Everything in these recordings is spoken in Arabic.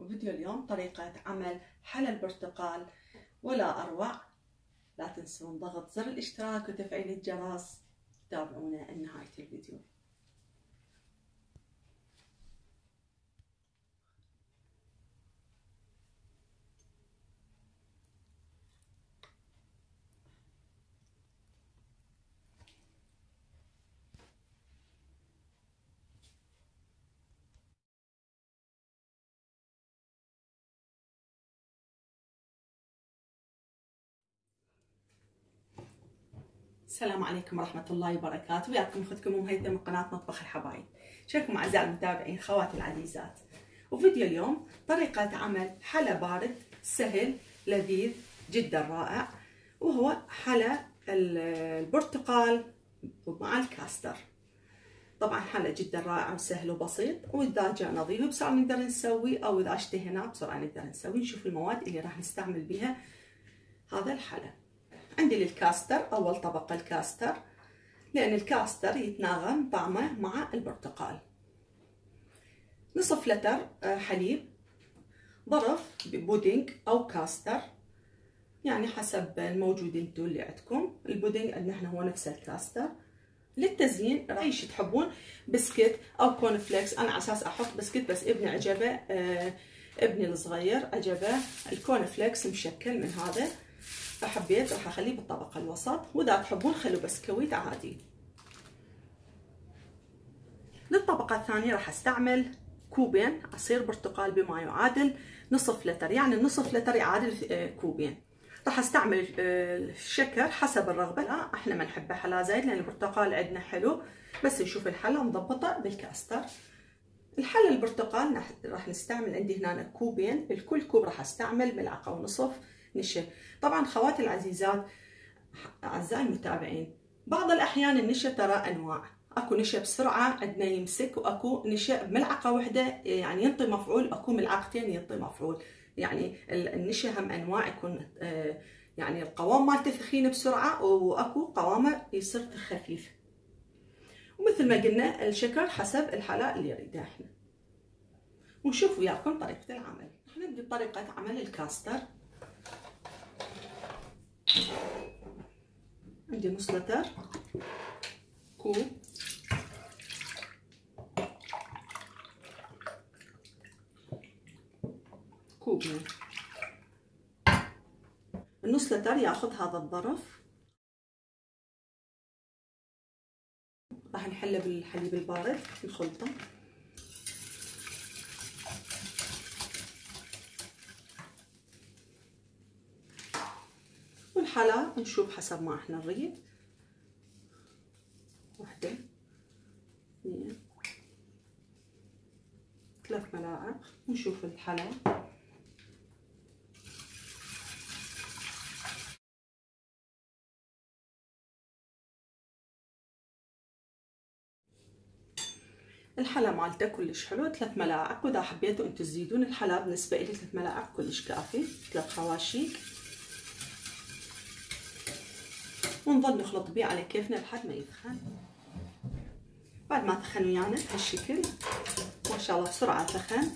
وفيديو اليوم طريقة عمل حلا البرتقال ولا أروع. لا تنسون ضغط زر الاشتراك وتفعيل الجرس. تابعونا لنهاية الفيديو. السلام عليكم ورحمة الله وبركاته. وياكم اختكم ام هيثم من قناة مطبخ الحبايب. شكرا اعزائي المتابعين خواتي العزيزات. وفيديو اليوم طريقة عمل حلا بارد سهل لذيذ جدا رائع، وهو حلا البرتقال مع الكاستر. طبعا حلا جدا رائع وسهل وبسيط، واذا جاء نظيف بسرعة نقدر نسوي، او اذا اشتهيناه بسرعة نقدر نسوي. نشوف المواد اللي راح نستعمل بها هذا الحلا. عندي للكاستر اول طبقة الكاستر، لان الكاستر يتناغم طعمه مع البرتقال. نصف لتر حليب، ظرف بودينج او كاستر يعني حسب الموجود انتو اللي عندكم. البودينج عندنا احنا هو نفس الكاستر. للتزيين رايش تحبون بسكت او كورن فليكس. انا على اساس احط بسكت، بس ابني عجبه، ابني الصغير عجبه الكورن فليكس مشكل من هذا، فحبيت راح اخليه بالطبقه الوسط. واذا تحبون خلوا بسكويت عادي. للطبقه الثانيه راح استعمل كوبين عصير برتقال بما يعادل نصف لتر، يعني النصف لتر يعادل كوبين. راح استعمل الشكر حسب الرغبه. لا احنا ما نحبه حلا زايد لان البرتقال عندنا حلو، بس نشوف الحلا مضبطه بالكاستر. الحلا البرتقال راح نستعمل عندي هنا كوبين، الكل كوب راح استعمل ملعقه ونصف نشا. طبعا خواتي العزيزات اعزائي المتابعين، بعض الاحيان النشا ترى انواع، اكو نشا بسرعه عندنا يمسك، واكو نشا بملعقه واحده يعني ينطي مفعول، اكو ملعقتين ينطي مفعول. يعني النشا هم انواع، يكون يعني القوام مالته ثخين بسرعه، واكو قوامه يصير خفيف. ومثل ما قلنا الشكر حسب الحلا اللي يريده احنا. ونشوف وياكم طريقه العمل. احنا نبدي بطريقه عمل الكاستر. عندي نص لتر كوب، كوبين. النص لتر ياخذ هذا الظرف. راح نحله بالحليب البارد الخلطه. والحلا نشوف حسب ما احنا نريد، 1 2 3 ملاعق. ونشوف الحلا. الحلا مالته كلش حلو، 3 ملاعق. واذا حبيتوا انتم تزيدون الحلا، بالنسبه لي 3 ملاعق كلش كافي، 3 خواشيك. ونظل نخلط بيه على كيفنا لحد ما يثخن. بعد ما ثخن ويانا بهالشكل، ما شاء الله بسرعه ثخن،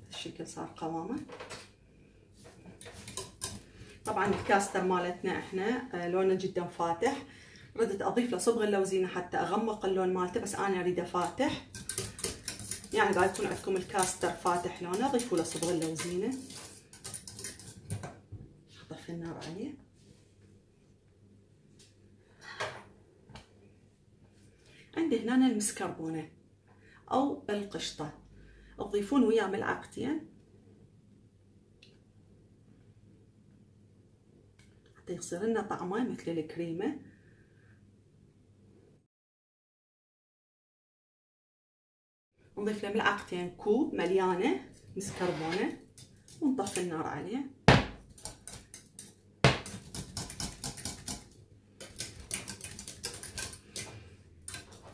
هالشكل صار قوامه. طبعا الكاستر مالتنا احنا لونه جدا فاتح، ردت اضيف له صبغ اللوزينه حتى اغمق اللون مالته، بس انا اريده فاتح. يعني اذا يكون عندكم الكاستر فاتح لونه ضيفوا له صبغ اللوزينه. اطفي النار عليه. عندي هنا المسكربونه او القشطه، تضيفون وياه ملعقتين حتى يصير لنا طعمه مثل الكريمه. نضيف له ملعقتين كوب مليانه مسكربونه، ونطفي النار عليه.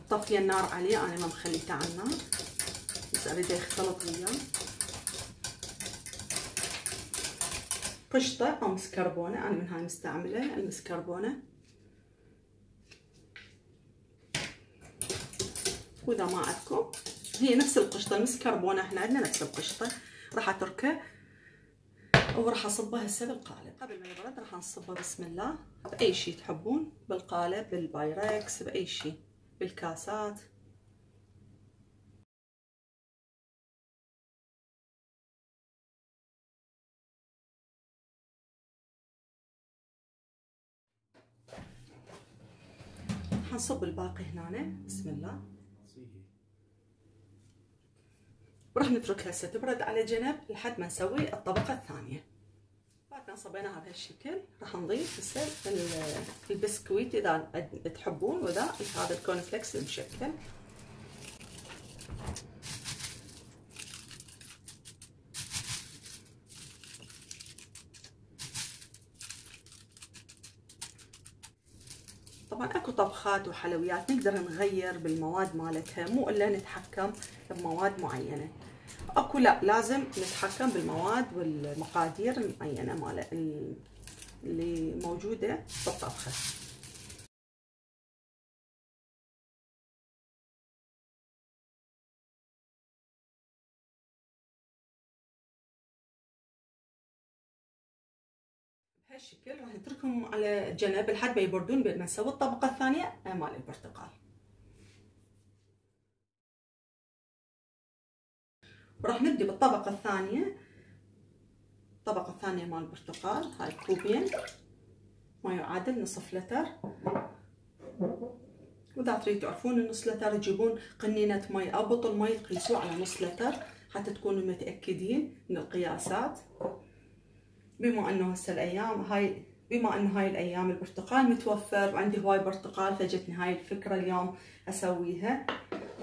طفي النار عليه، انا ما مخليته على النار، بس اريده يختلط وياه. قشطه او مسكربونه، انا من هاي مستعمله المسكربونه. واذا ما عندكم هي نفس القشطه، نفس الكربونه، احنا عندنا نفس القشطه. راح اتركه وراح اصبها هسه بالقالب. قبل ما يبرد راح نصبه بسم الله باي شيء تحبون، بالقالب، بالبايركس، باي شيء، بالكاسات. حنصب الباقي هنا بسم الله، وراح نتركها هسه تبرد على جنب لحد ما نسوي الطبقه الثانيه. بعد ما صبيناها بهالشكل راح نضيف هسه البسكويت اذا تحبون، واذا هذا الكورن فليكس المشكل. طبعا اكو طبخات وحلويات نقدر نغير بالمواد مالتها، مو الا نتحكم بمواد معينه. اكو لا، لازم نتحكم بالمواد والمقادير المعينه مال اللي موجوده بالطبخه. بهالشكل راح نتركهم على جنب لحد ما يبردون، بدنا نسوي الطبقه الثانيه مال البرتقال. وراح نبدي بالطبقه الثانيه. الطبقه الثانيه مال البرتقال هاي كوبين، ما يعادل نصف لتر. واذا تريدوا تعرفون النص لتر تجيبون قنينه مي او بطل مي تقيسوه على نص لتر حتى تكونوا متاكدين من القياسات. بما انه هسه الايام هاي، بما انه هاي الايام البرتقال متوفر وعندي هواي برتقال، فجتني هاي الفكره اليوم اسويها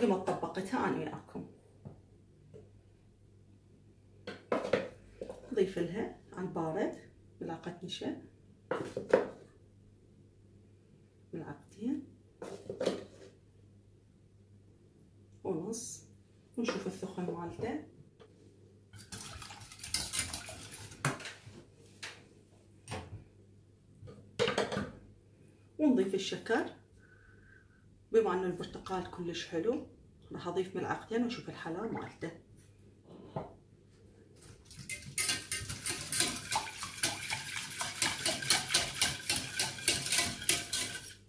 ثم طبقتها انا وياكم. نضيف لها على البارد ملعقه نشا، ملعقتين ونص، ونشوف الثخن مالته. ونضيف الشكر. بما انه البرتقال كلش حلو راح اضيف ملعقتين واشوف الحلاوه مالته.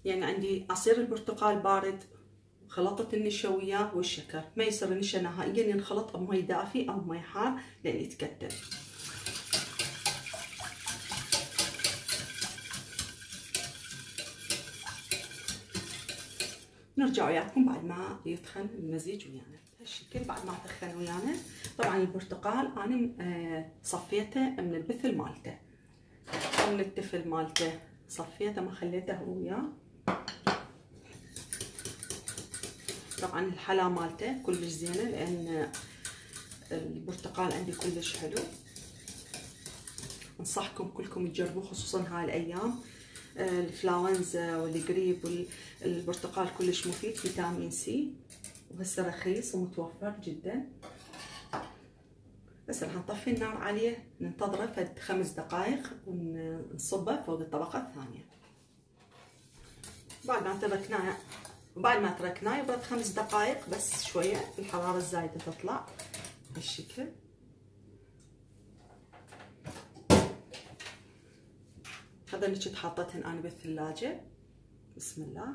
يعني عندي عصير البرتقال بارد، خلطت النشا وياه والشكر، ما يصير النشا نهائيا ينخلط بمي دافي او مي حار لان يتكتل. نرجع وياكم بعد ما يتخن المزيج ويانا بهالشكل. بعد ما تخن ويانا طبعا البرتقال انا صفيته من البثل مالته او من التفل مالته، صفيته ما خليته وياه. طبعا الحلا مالته كلش زينه لان البرتقال عندي كلش حلو. انصحكم كلكم تجربوه خصوصا هاي الايام الانفلونزا والقريب، والبرتقال كلش مفيد، فيتامين سي، وهسه رخيص ومتوفر جدا. بس راح نطفي النار عليه ننتظره فد 5 دقائق ونصبه فوق الطبقه الثانيه. بعد ما تركناه يبرد 5 دقائق بس شويه الحراره الزايده تطلع بالشكل. هذا اللي كنت حاطتهن انا بالثلاجه. بسم الله.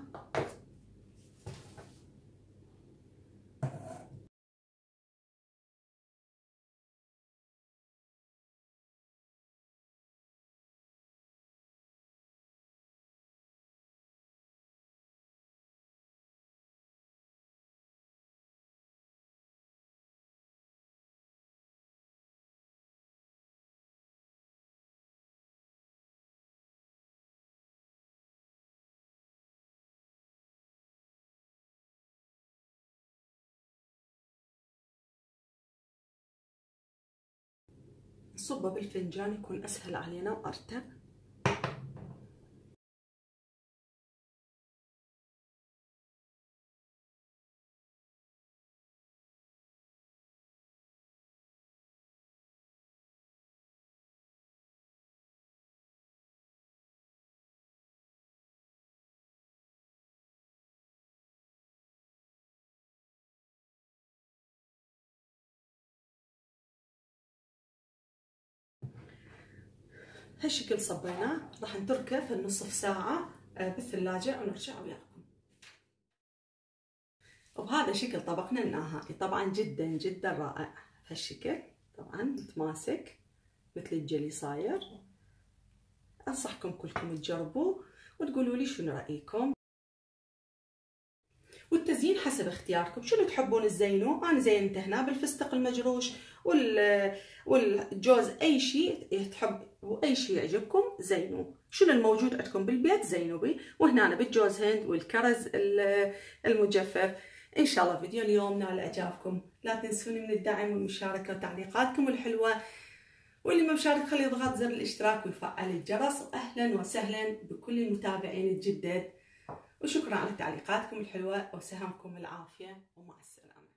نصبه بالفنجان يكون اسهل علينا وارتب. بهالشكل صبيناه، راح نتركه في نصف ساعة بالثلاجة ونرجع وياكم. وبهذا شكل طبقنا النهائي، طبعا جدا جدا رائع بهالشكل، طبعا متماسك مثل الجلي صاير. انصحكم كلكم تجربوه وتقولوا لي شنو رايكم. والتزيين حسب اختياركم، شنو تحبون تزينوه. انا زينته هنا بالفستق المجروش والجوز، اي شيء تحب واي شيء يعجبكم زينوه. شنو الموجود عندكم بالبيت زينوا به. وهنا أنا بالجوز هند والكرز المجفف. ان شاء الله فيديو اليوم نال اعجابكم. لا تنسوني من الدعم والمشاركه وتعليقاتكم الحلوه، واللي ما مشارك خليه يضغط زر الاشتراك ويفعل الجرس. واهلا وسهلا بكل المتابعين الجدد، وشكرا على تعليقاتكم الحلوة وسهامكم العافية، ومع السلامة.